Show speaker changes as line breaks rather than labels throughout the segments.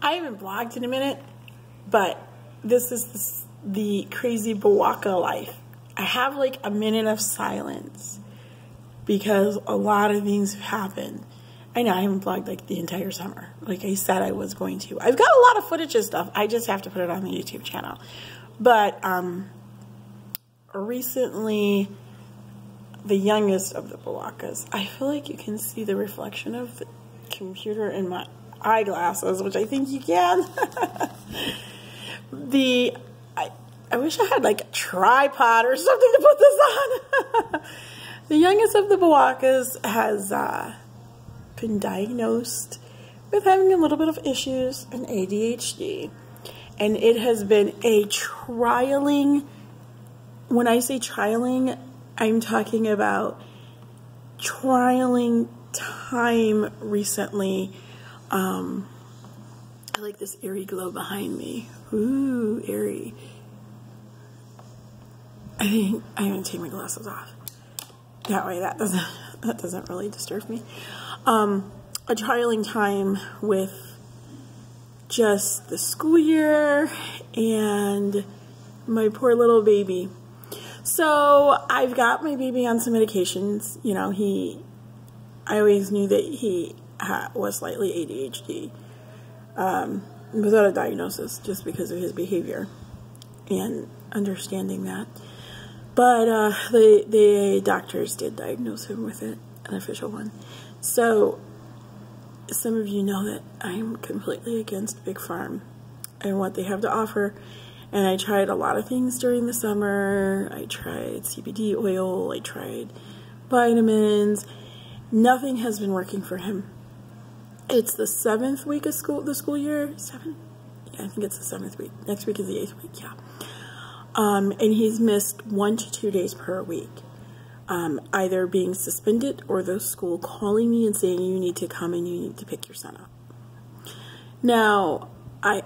I haven't vlogged in a minute, but this is the crazy Bawaka life. I have like a minute of silence because a lot of things have happened. I know I haven't vlogged like the entire summer, like I said I was going to. I've got a lot of footage of stuff. I just have to put it on the YouTube channel. But recently, the youngest of the Bawakas, I feel like you can see the reflection of the computer in my eyeglasses, which I think you can. I wish I had like a tripod or something to put this on. The youngest of the Bawakas has been diagnosed with having a little bit of issues in ADHD. And it has been a trialing. When I say trialing, I'm talking about trialing time recently. I like this eerie glow behind me. Ooh, eerie. I think I'm gonna take my glasses off. That way that doesn't really disturb me. A trialing time with just the school year and my poor little baby. So I've got my baby on some medications. You know, I always knew that he was slightly ADHD without a diagnosis, just because of his behavior and understanding that. But the doctors did diagnose him with it, an official one. So some of you know that I'm completely against Big Farm and what they have to offer. And I tried a lot of things during the summer. I tried CBD oil, I tried vitamins. Nothing has been working for him. It's the 7th week of the school year. 7? Yeah, I think it's the 7th week. Next week is the 8th week, yeah. And he's missed 1 to 2 days per week. Either being suspended or the school calling me and saying you need to come and you need to pick your son up. Now, I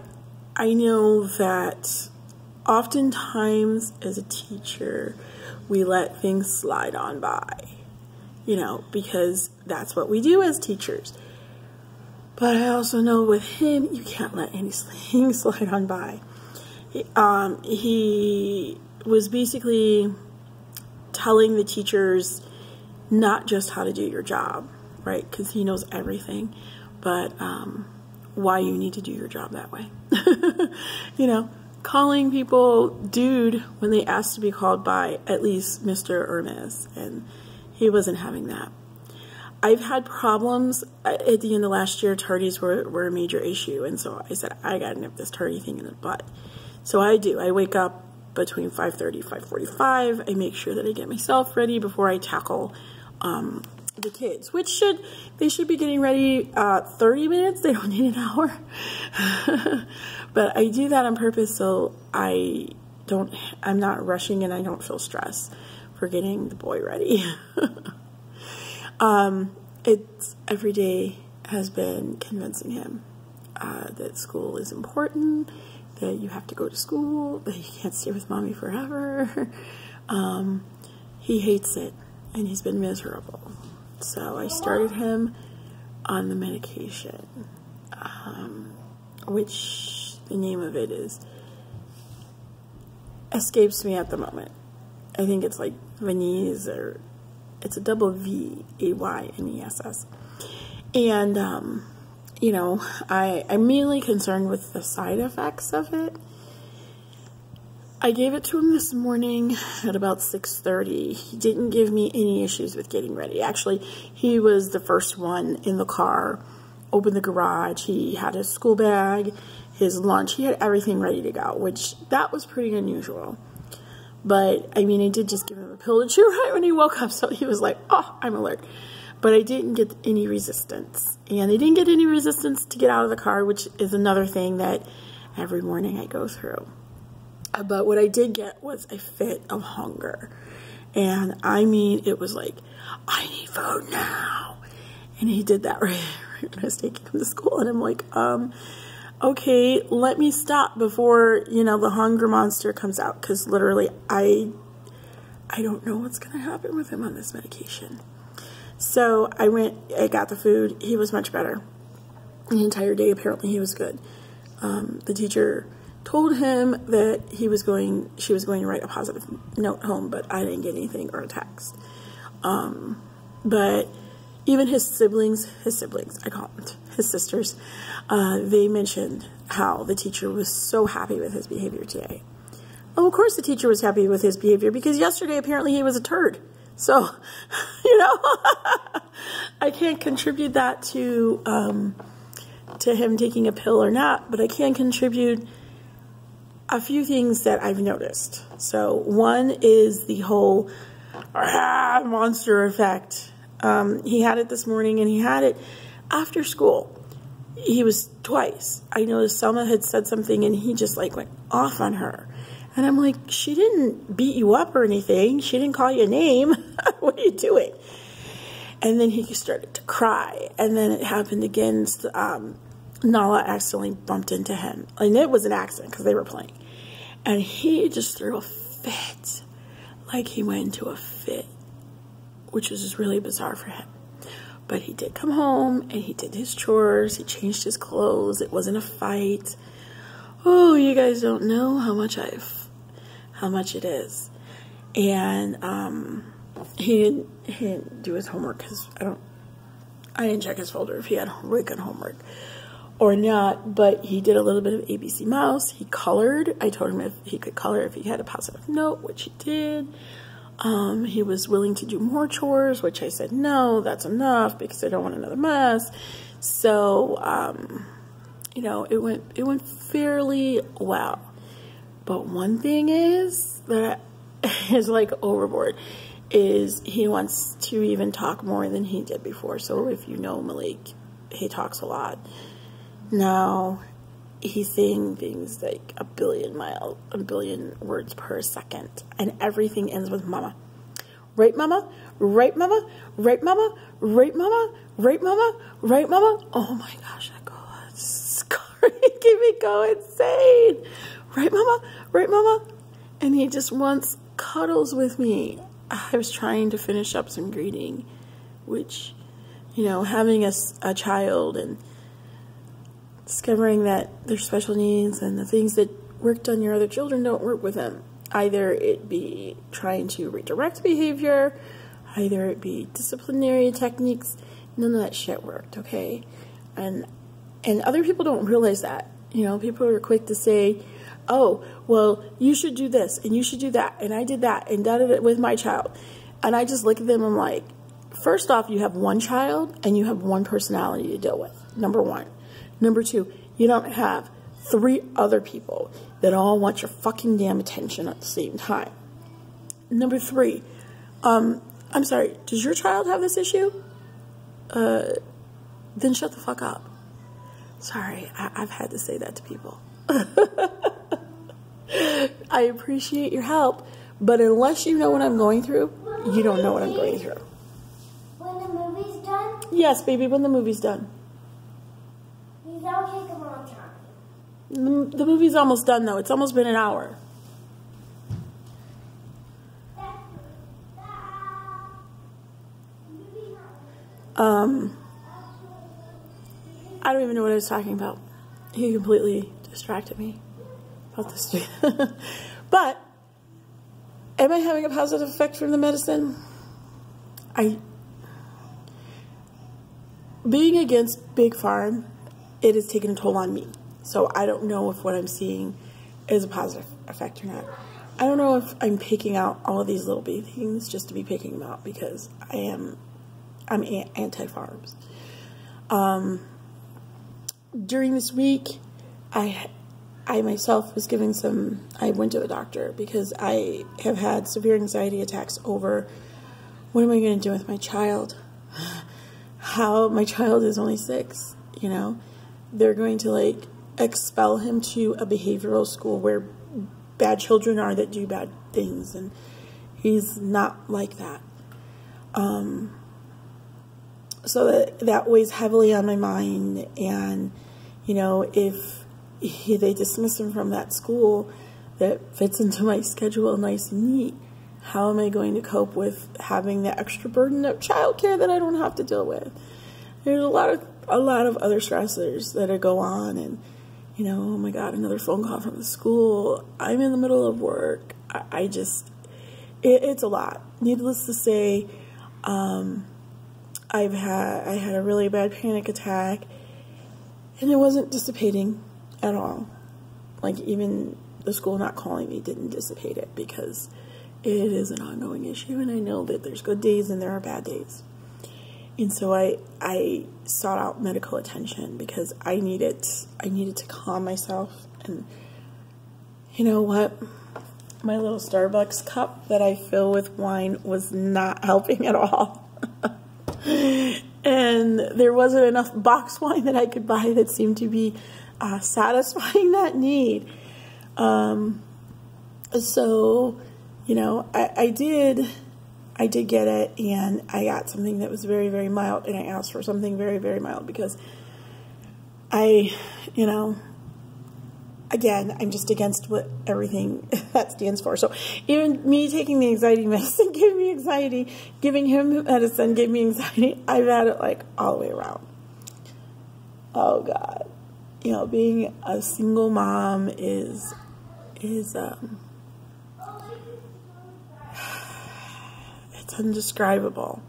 know that oftentimes as a teacher, we let things slide on by, you know, because that's what we do as teachers. But I also know with him, you can't let anything slide on by. He was basically telling the teachers not just how to do your job, right? Because he knows everything, but why you need to do your job that way. You know, calling people dude when they asked to be called by at least Mr. or Miss, and he wasn't having that. I've had problems at the end of last year. Tardies were a major issue, and so I said, I gotta nip this tardy thing in the butt. So I do. I wake up between 5:30, 5:45. I make sure that I get myself ready before I tackle the kids, which they should be getting ready 30 minutes. They don't need an hour. But I do that on purpose so I'm not rushing and I don't feel stress for getting the boy ready. It's every day has been convincing him that school is important, that you have to go to school, that you can't stay with mommy forever. He hates it and he's been miserable. So I started him on the medication, which the name of it escapes me at the moment. I think it's like Vanese, or it's a double V-A-Y-N-E-S-S. And, you know, I'm mainly concerned with the side effects of it. I gave it to him this morning at about 6:30. He didn't give me any issues with getting ready. Actually, he was the first one in the car, opened the garage. He had his school bag, his lunch. He had everything ready to go, which that was pretty unusual. But, I mean, I did just give him a pill to chew right when he woke up, so he was like, oh, I'm alert. But I didn't get any resistance. And I didn't get any resistance to get out of the car, which is another thing that every morning I go through. But what I did get was a fit of hunger. And I mean, it was like, I need food now. And he did that right when I was taking him to school. And I'm like, okay, let me stop before, you know, the hunger monster comes out. Because literally, I don't know what's going to happen with him on this medication. So I got the food. He was much better. The entire day, apparently, he was good. The teacher told him that she was going to write a positive note home, but I didn't get anything or a text. But even his siblings, I call them his sisters, they mentioned how the teacher was so happy with his behavior today. Oh, of course the teacher was happy with his behavior because yesterday apparently he was a turd. So, you know, I can't contribute that to him taking a pill or not, but I can contribute a few things that I've noticed. So one is the whole monster effect. He had it this morning and he had it after school. He was twice. I noticed Selma had said something and he just like went off on her. And I'm like, she didn't beat you up or anything. She didn't call you a name. What are you doing? And then he started to cry. And then it happened again. Nala accidentally bumped into him. And it was an accident because they were playing. And he just threw a fit. Like he went into a fit. Which was just really bizarre for him. But he did come home and he did his chores. He changed his clothes. It wasn't a fight. Oh, you guys don't know how much it is. And he didn't do his homework because I didn't check his folder if he had homework or not, but he did a little bit of ABC Mouse. He colored. I told him if he could color if he had a positive note, which he did. He was willing to do more chores, which I said, no, that's enough because I don't want another mess. So, you know, it went fairly well. But one thing is that is like overboard is he wants to even talk more than he did before. So if you know Malik, he talks a lot. Now he's saying things like a billion words per second, and everything ends with mama. Right, mama? Right, mama? Right, mama? Right, mama? Right, mama? Right, mama? Oh my gosh, that girl is making me go insane. Right, mama? Right, mama? And he just wants cuddles with me. I was trying to finish up some reading, which, you know, having a child and discovering that there's special needs and the things that worked on your other children don't work with them. Either it be trying to redirect behavior, either it be disciplinary techniques. None of that shit worked, okay? And other people don't realize that. You know, people are quick to say, oh, well, you should do this and you should do that and I did that and da-da-da with my child. And I just look at them and I'm like, first off, you have one child and you have one personality to deal with, number one. Number two, you don't have 3 other people that all want your fucking damn attention at the same time. Number 3, I'm sorry, does your child have this issue? Then shut the fuck up. Sorry, I've had to say that to people. I appreciate your help, but unless you know what I'm going through, you don't know what I'm going through.
When the movie's done?
Yes, baby, when the movie's done.
That'll take a long time.
The movie's almost done, though. It's almost been an hour. I don't even know what I was talking about. He completely distracted me about this. But, am I having a positive effect from the medicine? Being against Big Farm, it has taken a toll on me. So I don't know if what I'm seeing is a positive effect or not. I don't know if I'm picking out all of these little baby things just to be picking them out because I'm anti-farms. During this week, I myself was given I went to the doctor because I have had severe anxiety attacks over what am I going to do with my child? How my child is only 6, you know? They're going to like expel him to a behavioral school where bad children are that do bad things, and he's not like that. So that weighs heavily on my mind, and you know, if they dismiss him from that school that fits into my schedule nice and neat, how am I going to cope with having the extra burden of childcare that I don't have to deal with? There's a lot of other stressors that go on, and you know, oh my God, another phone call from the school. I'm in the middle of work. I just, it's a lot. Needless to say, I had a really bad panic attack, and it wasn't dissipating at all. Like, even the school not calling me didn't dissipate it, because it is an ongoing issue, and I know that there's good days and there are bad days. And so I sought out medical attention because I needed to calm myself. And you know what? My little Starbucks cup that I fill with wine was not helping at all. And there wasn't enough box wine that I could buy that seemed to be satisfying that need. So, you know, I did get it, and I got something that was very, very mild, and I asked for something very, very mild because you know, again, I'm just against what everything that stands for. So even me taking the anxiety medicine gave me anxiety, giving him medicine gave me anxiety. I've had it like all the way around. Oh God. You know, being a single mom is it's undescribable.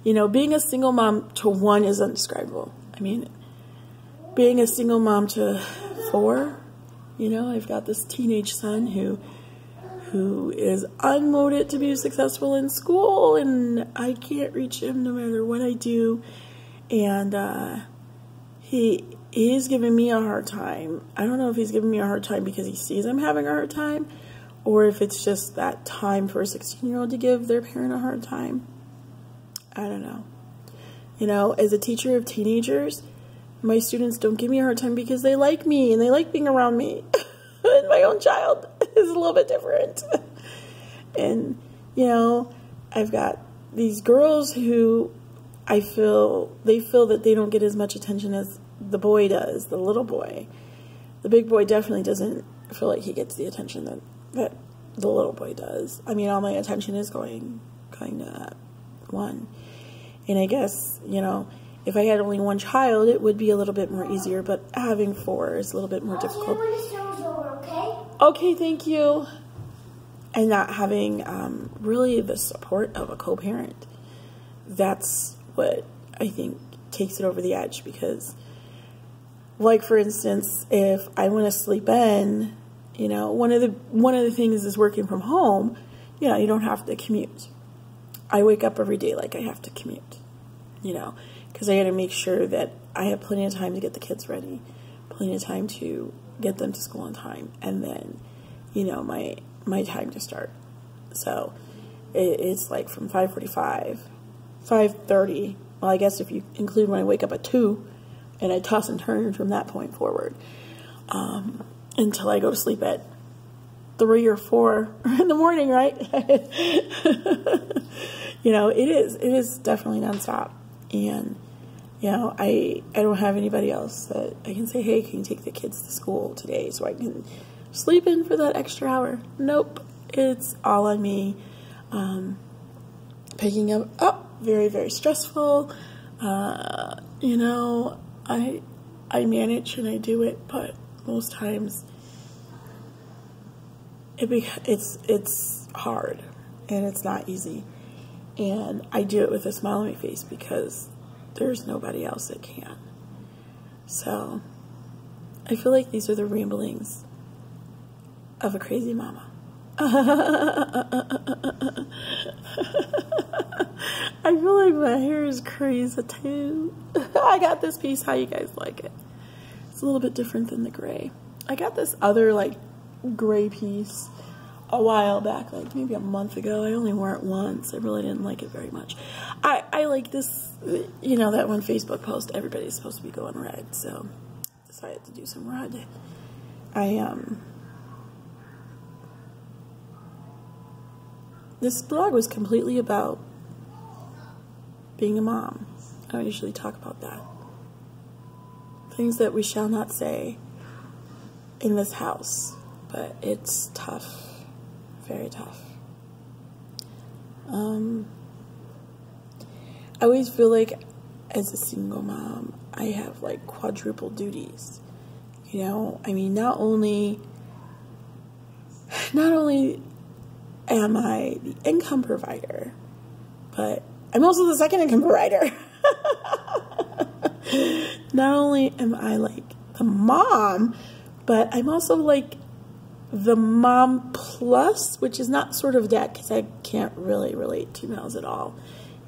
You know, being a single mom to one is undescribable. I mean, being a single mom to 4, you know, I've got this teenage son who is unmotivated to be successful in school, and I can't reach him no matter what I do. And he is giving me a hard time. I don't know if he's giving me a hard time because he sees I'm having a hard time, or if it's just that time for a 16-year-old to give their parent a hard time. I don't know. You know, as a teacher of teenagers, my students don't give me a hard time because they like me and they like being around me. And my own child is a little bit different. And, you know, I've got these girls who they feel that they don't get as much attention as the boy does, the little boy. The big boy definitely doesn't feel like he gets the attention that the little boy does. I mean, all my attention is going to that one. And I guess, you know, if I had only one child, it would be a little bit more easier, but having 4 is a little bit more difficult. Okay, thank you. And not having really the support of a co-parent. That's what I think takes it over the edge, because, like, for instance, if I want to sleep in, you know, one of the things is working from home. You know, you don't have to commute. I wake up every day like I have to commute, you know, because I got to make sure that I have plenty of time to get the kids ready, plenty of time to get them to school on time, and then, you know, my time to start. So it's like from 5:45, 5:30. Well, I guess if you include when I wake up at 2, and I toss and turn from that point forward, until I go to sleep at 3 or 4 in the morning, right? You know, it is definitely nonstop. And, you know, I don't have anybody else that I can say, hey, can you take the kids to school today so I can sleep in for that extra hour? Nope. It's all on me. Picking up, very, very stressful. You know, I manage and I do it, but most times it's hard and it's not easy. And I do it with a smile on my face because there's nobody else that can. So I feel like these are the ramblings of a crazy mama. I feel like my hair is crazy too. I got this piece. How you guys like it? It's a little bit different than the gray. I got this other like gray piece a while back, like maybe a month ago. I only wore it once. I really didn't like it very much. I like this, you know, that one Facebook post, everybody's supposed to be going red, so decided to do some red. This blog was completely about being a mom. I don't usually talk about that. Things that we shall not say in this house, but it's tough. Very tough. I always feel like as a single mom, I have like quadruple duties. You know, I mean, not only am I the income provider, but I'm also the second income provider. Not only am I like the mom, but I'm also like the mom plus, which is not sort of that, because I can't really relate to males at all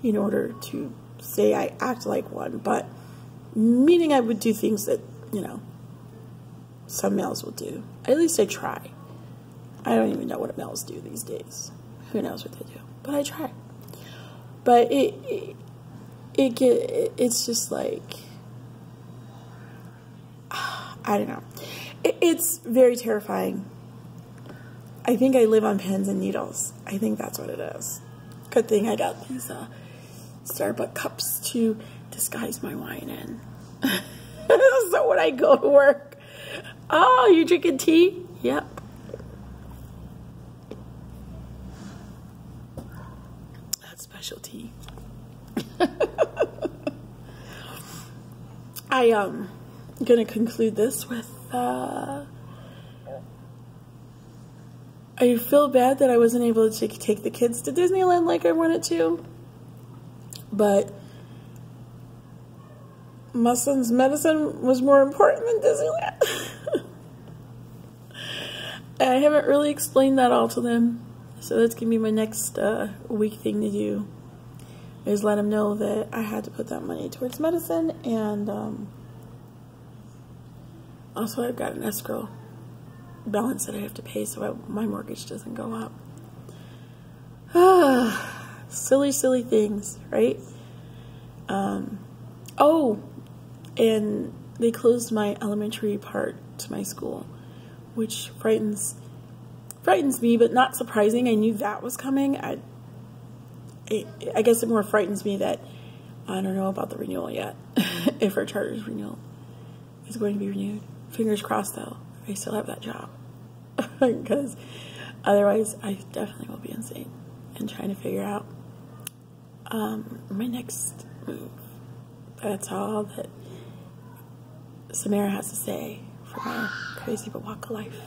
in order to say I act like one, but meaning I would do things that, you know, some males will do. At least I try. I don't even know what males do these days. Who knows what they do? But I try. But it's just like, I don't know. It's very terrifying. I think I live on pins and needles. I think that's what it is. Good thing I got these Starbucks cups to disguise my wine in. So when I go to work, oh, you drinking tea? Yep. That's special tea. I'm gonna conclude this with I feel bad that I wasn't able to take the kids to Disneyland like I wanted to, but my son's medicine was more important than Disneyland. I haven't really explained that all to them, so that's gonna be my next week thing to do, is let them know that I had to put that money towards medicine, and also I've got an escrow balance that I have to pay so my mortgage doesn't go up. Silly things, right? Oh, and they closed my elementary part to my school, which frightens me, but not surprising. I knew that was coming. I guess it more frightens me that I don't know about the renewal yet. If our charter's renewal is going to be renewed. Fingers crossed, though. I still have that job. Because otherwise, I definitely will be insane and trying to figure out my next move. That's all that Samara has to say for my crazy but walk of life.